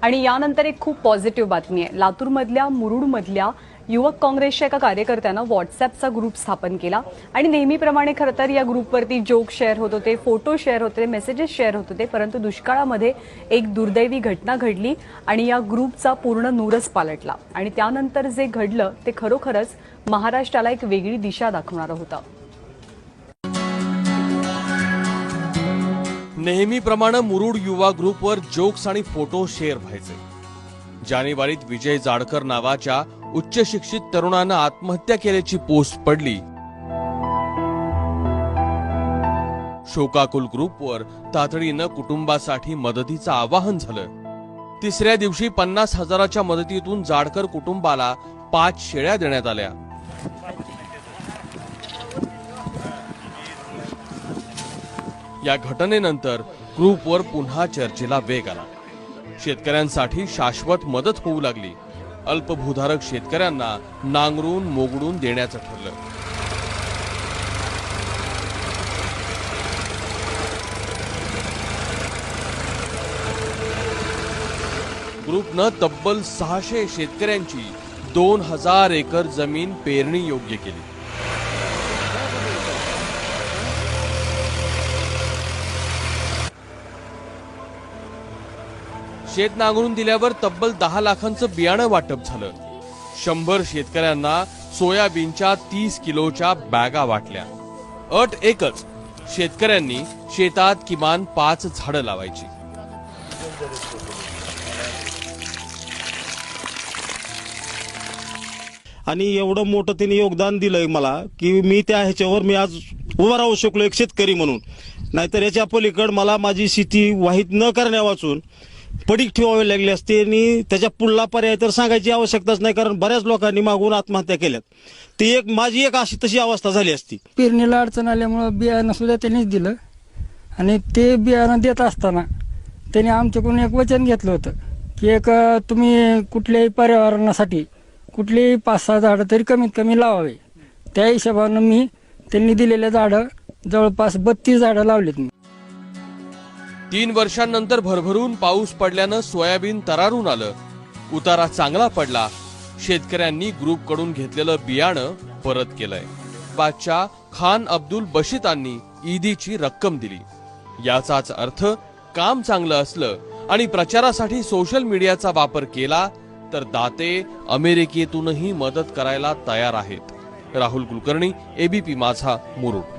आणि यानंतर एक खूप पॉझिटिव्ह बातमी आहे। लातूरमधल्या मुरुडमधल्या युवक काँग्रेसच्या एका कार्यकर्त्यानं व्हॉट्सअॅपचा ग्रुप स्थापन केला आणि नेहमीप्रमाणे खरं तर या ग्रुपवरती जोक शेअर होत होते, फोटो शेअर होत होते, मेसेजेस शेअर होत होते। परंतु दुष्काळामध्ये एक दुर्दैवी घटना घडली आणि या ग्रुपचा पूर्ण नूरच पालटला आणि त्यानंतर जे घडलं ते खरोखरच महाराष्ट्राला एक वेगळी दिशा दाखवणारं होतं। नेहमीप्रमाणे मुरुड युवा ग्रुपवर जोक्स आणि फोटो शेअर व्हायचे। जानेवारीत विजय जाडकर नावाच्या उच्च शिक्षित तरुणानं आत्महत्या केल्याची पोस्ट पडली। शोकाकुल ग्रुपवर तातडीनं कुटुंबासाठी मदतीचं आवाहन झालं। तिसऱ्या दिवशी 50,000च्या मदतीतून जाडकर कुटुंबाला 5 शेळ्या देण्यात आल्या। या घटनेनंतर ग्रुपवर पुन्हा चर्चेला वेग आला। शेतकऱ्यांसाठी शाश्वत मदत होऊ लागली। अल्पभूधारक शेतकऱ्यांना नांगरून मोगडून देण्याचं ठरलं। ग्रुपनं तब्बल 600 शेतकऱ्यांची 2000 एकर जमीन पेरणी योग्य केली। शेत नांगरून दिल्यावर तब्बल 10 लाखांचं बियाणं वाटप झालं। 100 शेतकऱ्यांना सोयाबीनच्या 30 किलोच्या बॅगा वाटल्या। अट एकच, शेतकऱ्यांनी शेतात किमान 5 झाडं लावायची। आणि एवढं मोठं त्यांनी योगदान दिलंय मला की मी त्या ह्याच्यावर मी आज उभा राहू शकलो एक शेतकरी म्हणून। नाहीतर याच्या पलीकडे मला माझी शेती वाहित न करण्या वाचून पडीक ठेवावे लागले असते आणि त्याच्या पुढला पर्याय तर सांगायची आवश्यकताच नाही, कारण बऱ्याच लोकांनी मागून आत्महत्या केल्यात। ती एक माझी एक अशी तशी अवस्था झाली असती। पेरणीला अडचण आल्यामुळे बियाणं सुद्धा त्यांनीच दिलं आणि ते बियाणं देत असताना त्यांनी आमच्याकडून एक वचन घेतलं होतं की एक तुम्ही कुठल्याही पर्यावरणासाठी कुठलीही 5-6 झाडं तरी कमीत कमी लावावे। त्या हिशोबानं मी त्यांनी दिलेले झाडं जवळपास 32 झाडं लावलीत मी। 3 वर्षांनंतर भरभरून पाऊस पडल्यानं सोयाबीन तरारून आलं। उतारा चांगला पडला। शेतकऱ्यांनी ग्रुपकडून घेतलेलं बियाणं परत केलंय। बादशाह खान अब्दुल बशीतांनी ईदीची रक्कम दिली। याचाच अर्थ काम चांगलं असलं आणि प्रचारासाठी सोशल मीडियाचा वापर केला तर दाते अमेरिकेतूनही मदत करायला तयार आहेत। राहुल कुलकर्णी, एबीपी माझा, मुरुड।